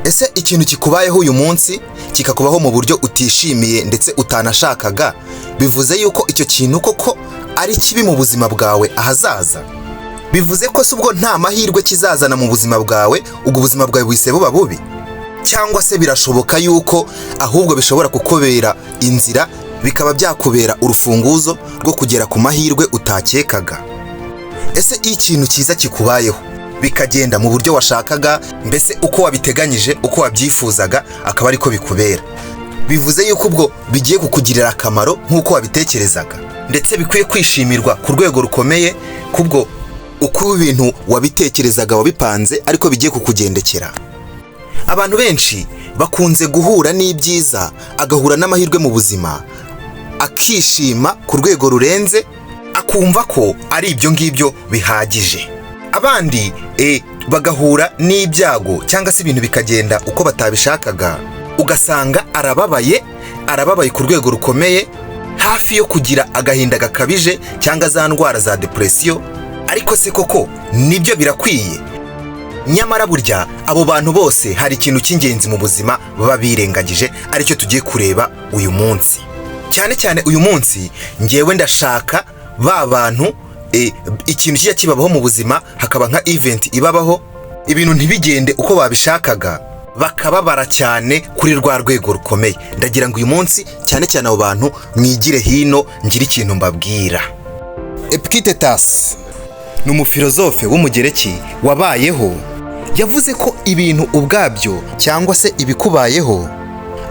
Ese ikintu kikubayeho uyu munsi kikakubaho mu buryo utishimiye ndetse utanashakaga, bivuze yuko icyo kintu koko ari kibi mu buzima bwawe ahazaza? Bivuze ko se ubwo nta mahirwe kizazana mu buzima bwawe, ubwo ubuzima bwawe buhise buba bubi? Cyangwa se birashoboka yuko ahubwo bishobora kukubera inzira, bikaba byakubera urufunguzo rwo kugera ku mahirwe utakekaga? Ese iyo ikintu cyiza kikubayeho bikagenda mu buryo washakaga, mbese uko wabiteganyije, uko wabyifuzaga, akaba ariko bikubera, bivuze yuko ubwo bigiye kukugirira akamaro nk'uko wabitekerezaga, ndetse bikwiye kwishimirwa ku rwego rukomeye, kubwo uko ibintu wabitekerezaga wabipanze ariko bigiye kukugendekera. Abantu benshi bakunze guhura n'ibyiza, agahura n'amahirwe mu buzima, akishima ku rwego rurenze, akumva ko ari ibyo ngibyo bihagije. Abandi bagahura n'ibyago cyangwa se ibintu bikagenda uko batabishakaga, ugasanga arababaye ku rwego rukomeye, hafi yo kugira agahinda gakabije cyangwa za ndwara za depression. Ariko se koko nibyo birakwiye? Nyamara burya abo bantu bose hari ikintu cy'ingenzi mu buzima baba birengagije, aricyo tugiye kureba uyu munsi. Cyane cyane uyu munsi ngewe ndashaka ba bantu ikintu kijya kibabaho mu buzima, hakaba nka event ibabaho, ibintu ntibigende uko babishakaga, bakababara cyane kuri rwa rwego rukomeye. Ndagira ngo uyu munsi cyane cyane abo bantu mwigire hino, ngira ikintu mbabwira. Epictetus ni umufilozofe w'umugereki wabayeho, yavuze ko ibintu ubwabyo cyangwa se ibikubayeho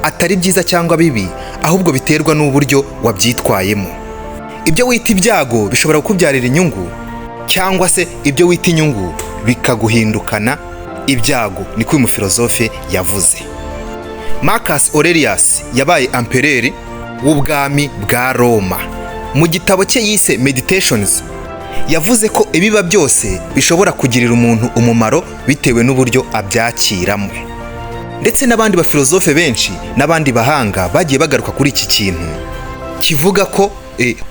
atari byiza cyangwa bibi, ahubwo biterwa n'uburyo wabyitwayemo. Ibyo wita ibyago bishobora kukubyarira inyungu, cyangwa se ibyo wita inyungu bikaguhindukana ibyago, niko uyu mufilozofe yavuze. Marcus Aurelius yabaye empereur w'ubwami bwa Roma. Mu gitabo cye yise Meditations, yavuze ko ibiba byose bishobora kugirira umuntu umumaro bitewe n'uburyo abyakiramo. Ndetse n'abandi bafilozofe benshi n'abandi bahanga bagiye bagaruka kuri iki kintu, kivuga ko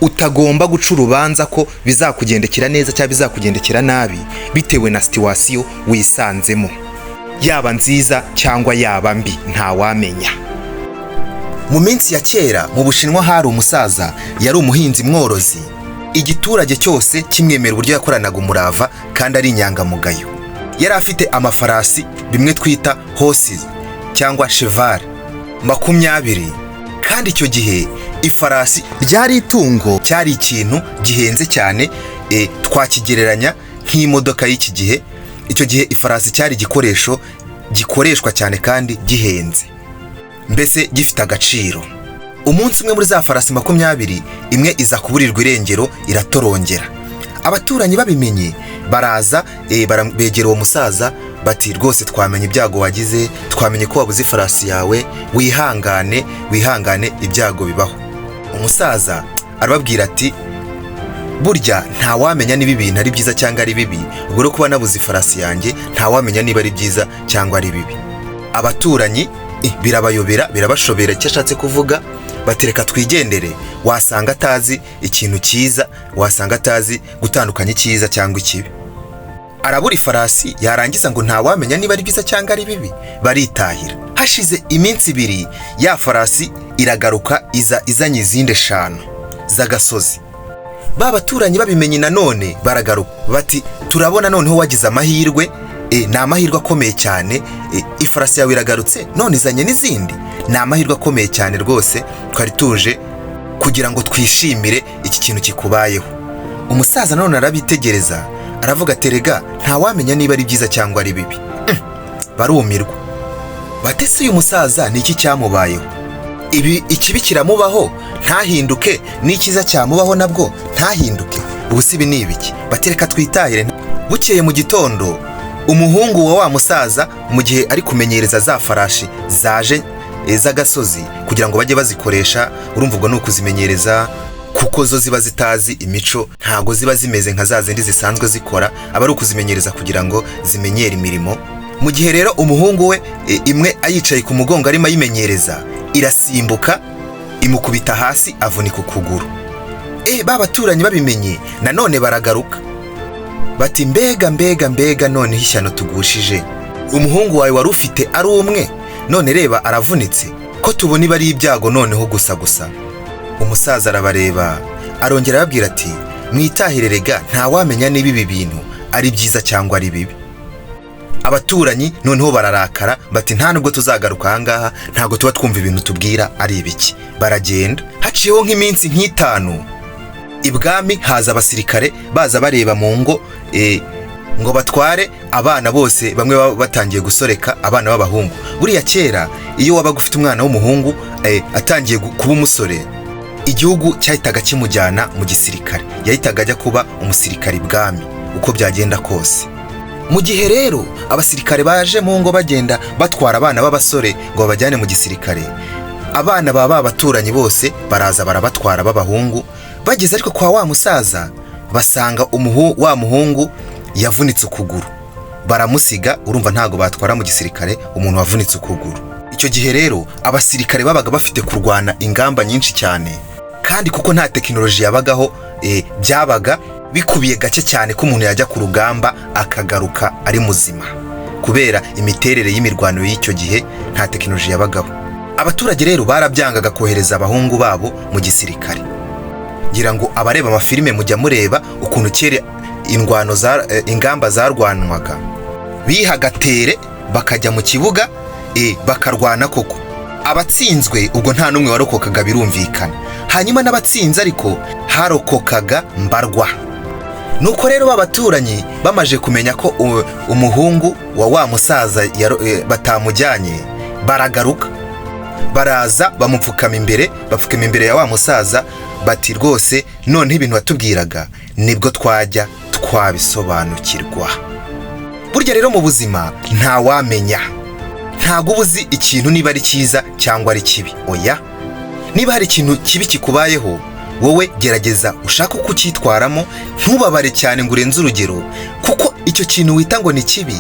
utagomba guca urubanza ko bizakugendekera neza cyangwa bizakugendekera nabi bitewe na situation wisanzemo, yaba nziza cyangwa yaba mbi, ntawamenya. Mu minsi ya kera mu Bushinwa hari umusaza yari umuhinzi mworozi. Igiturage cyose kimwemera uburyo yakoranaga umurava kandi ari inyangamugayo. Yari afite amafarasi, bimwe twita horses cyangwa cheval 20, kandi icyo gihe ifarasi ryari itungo, cyari ikintu gihenze cyane, twakigereranya nk'imodoka y'iki gihe. Icyo gihe ifarasi cyari igikoresho gikoreshwa cyane kandi gihenze, mbese gifite agaciro. Umunsi umwe muri za farasi 20, imwe iza kuburirwa irengero, iratorongera. Abaturanyi babimenye baraza, begera uwo musaza bati, rwose twamenye ibyago wagize, twamenye ko wabuze ifarasi yawe, wihangane ibyago bibaho. Umusaza arababwira ati, burya ntawamenya niba ibintu ari byiza cyangwa ari bibi, ubwo rero kuba nabuze ifarasi yanjye ntawamenya niba ari byiza cyangwa ari bibi. Abaturanyi birabayobera, birabashobera icyo ashatse kuvuga, batereka twigendere, wasanga atazi ikintu cyiza, wasanga atazi gutandukanya icyiza cyangwa ikibi. Arabura ifarasi, yarangiza ngo ntawamenya niba ari byiza cyangwa ari bibi, baritahira. Hashize iminsi 2, ya farasi iragaruka, izanye izindi 5 z'agasozi. Ba baturanyi babimenye nanone baragaruka bati, turabona noneho wagize amahirwe, ni amahirwe akomeye cyane, ifarasi yawe iragarutse none izanye n'izindi, ni amahirwe akomeye cyane rwose, twari tuje kugira ngo twishimire iki kintu kikubayeho. Umusaza none arabitegereza, aravuga ati, rega ntawamenya niba ari byiza cyangwa ari bibi. Barumirwa batese uyu musaza ni iki cyamubayeho? Ikibi kiramubaho ntahinduke, n'ikiza cyamubaho nabwo ntahinduke, ubu si ibi ni ibiki? Batereka twitahire. Bukeye mu gitondo, umuhungu wa musaza mu gihe ari kumenyereza za farashi zaje z'agasozi kugira ngo bajye bazikoresha, urumva ubwo ni ukuzimenyereza, kuko zo ziba zitazi imico, ntago ziba zimeze nka za zindi zisanzwe zikora, aba ari ukuzimenyereza kugira ngo zimenyere imirimo. Mu gihe rero umuhungu we imwe ayicaye ku mugongo arimo ayimenyereza, irasimbuka imukubita hasi, avunika ukuguru. Ba baturanyi babimenye nanone baragaruka bati, mbega noneho ishyano tugushije, umuhungu wawe wari ufite ari umwe, none reba aravunitse, ko tubona iba ari ibyago noneho gusa. Umusaza arabareba arongera arababwira ati mwitahire rega, ntawamenya niba ibi bintu ari byiza cyangwa ari bibi. Abaturanyi noneho bararakara bati nta nubwo tuzagaruka ahangaha, ntabwo tuba twumva ibintu tubwira ari ibiki. Baragenda. Haciyeho nk'iminsi nk'itanu, ibwami haza abasirikare baza bareba mu ngo ngo batware abana bose, bamwe baba batangiye gusoreka, abana b'abahungu. Buriya kera iyo wabaga ufite umwana w'umuhungu atangiye kuba umusore, igihugu cyahitaga kimujyana mu gisirikare, yahitaga ajya kuba umusirikare ibwami uko byagenda kose. Mu gihe rero abasirikare baje mu ngo bagenda batwara abana b'abasore ngo babajyane mu gisirikare, abana baba abaturanyi bose baraza barabatwara b'abahungu. Bageze ariko kwa wa musaza basanga wa muhungu yavunitse ukuguru, baramusiga. Urumva ntago batwara mu gisirikare umuntu wavunitse ukuguru. Icyo gihe rero abasirikare babaga bafite kurwana ingamba nyinshi cyane, kandi kuko nta tekinoloji yabagaho, byabaga bikubiye gake cyane ko umuntu yajya ku rugamba akagaruka ari muzima, kubera imiterere y'imirwano y'icyo gihe nta tekinoloji yabagaho. Abaturage rero barabyangaga kohereza abahungu babo mu gisirikare. Ngira ngo abareba amafilime mujya mureba ukuntu kera ingamba zarwanwaga, bihagatere bakajya mu kibuga bakarwana koko. Abatsinzwe ubwo nta n'umwe warokokaga, birumvikana. Hanyuma n'abatsinze ariko harokokaga mbarwa. Nuko rero b'abaturanyi bamaje kumenya ko umuhungu wa musaza batamujyanye, baragaruka baraza bamupfukama imbere, bapfukama imbere ya wa musaza bati rwose none ibintu watubwiraga nibwo twajya twabisobanukirwa. Burya rero mu buzima nta wamenya, ntago ubuzi ikintu niba ari cyiza cyangwa ari kibi. Oya, niba hari ikintu kibi kikubayeho, wowe gerageza ushaka uko ucyitwaramo, ntubabare cyane ngo urenze urugero, kuko icyo kintu wita ngo ni kibi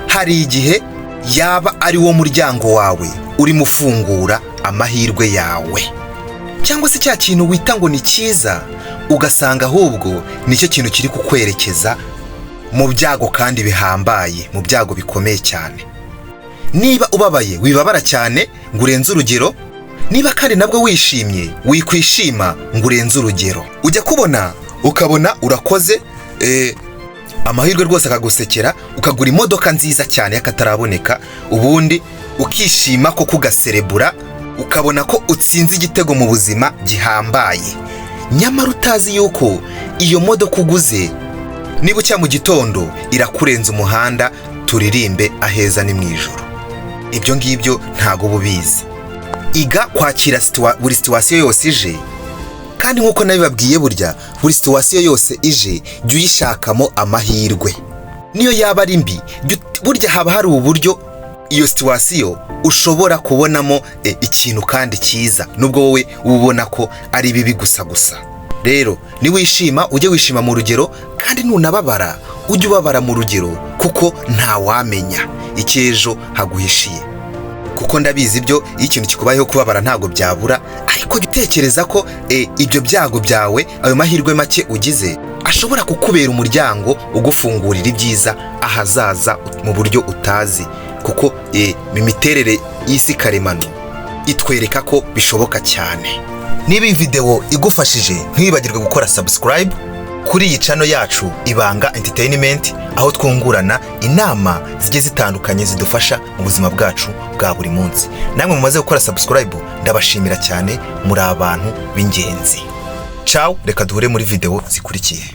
hari igihe yaba ari wo muryango wawe urimo ufungura amahirwe yawe. Cyangwa se cya kintu wita ngo ni cyiza ugasanga ahubwo nicyo kintu kiri kukwerekeza mu byago kandi bihambaye, mu byago bikomeye cyane. Niba ubabaye wibabara cyane ngo urenze urugero, niba kandi nabwo wishimye wikwishima ngo urenze urugero. Ujya kubona ukabona urakoze amahirwe rwose akagusekera, ukagura imodoka nziza cyane y'akataraboneka, ubundi ukishima ko kugaserebura, ukabona ko utsinze igitego mu buzima gihambaye. Nyamara utazi yuko iyo modoka uguze niba ucya mu gitondo irakurenza umuhanda, turirimbe aheza ni mu ijoro. Ibyo ngibyo ntago bubizi. Iga kwakira buri situwasiyo yose ije, kandi nk'uko nabibabwiye, burya buri situwasiyo yose ije jya uyishakamo amahirwe. Niyo yaba ari mbi, burya haba hari uburyo iyo situwasiyo ushobora kubonamo ikintu kandi cyiza, nubwo wowe ubona ko ari bibi gusa. Rero niwishima ujye wishima mu rugero, kandi nunababara ujye ubabara mu rugero, kuko nta wamenya icyejo haguhishiye. Kuko ndabizi ibyo iyo ikintu kikubayeho kubabara ntago byabura, ariko jya utekereza ko ibyo byago byawe, ayo mahirwe make ugize, ashobora kukubera umuryango ugufungurira ibyiza ahazaza mu buryo utazi. Kuko imiterere y'isi karemano itwereka ko bishoboka cyane. Niba iyi video igufashije, ntibibagirwe gukora subscribe kuri iyi channel yacu Ibanga Entertainment, aho twungurana inama zigiye zitandukanye zidufasha mu buzima bwacu bwa buri munsi. Namwe mumaze gukora subscribe, ndabashimira cyane, muri abantu b'ingenzi. Ciao, reka duhure muri video zikurikiye.